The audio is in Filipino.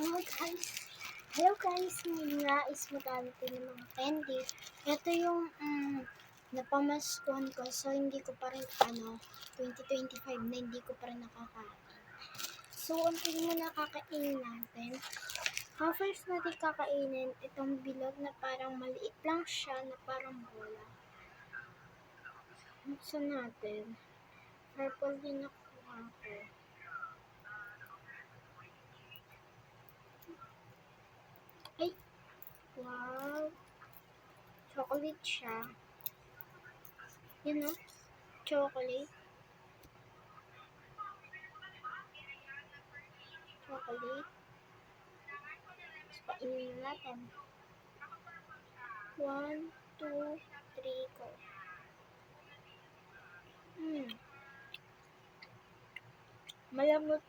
Oh guys, hello guys, ngayon nga is maghanap ko ng mga candy. Ito yung napamaskon ko, so hindi ko pa rin 2025 na hindi ko pa rin nakakain. So until mo nakakainin natin. Ang first natin kakainin, itong bilog na parang maliit lang siya na parang bola. Buksan natin. Purple din nakuha ko. Ay! Wow! Chocolate siya. Yun o. Chocolate. Chocolate. Tapos painin na natin. 1, 2, 3, go. Malamot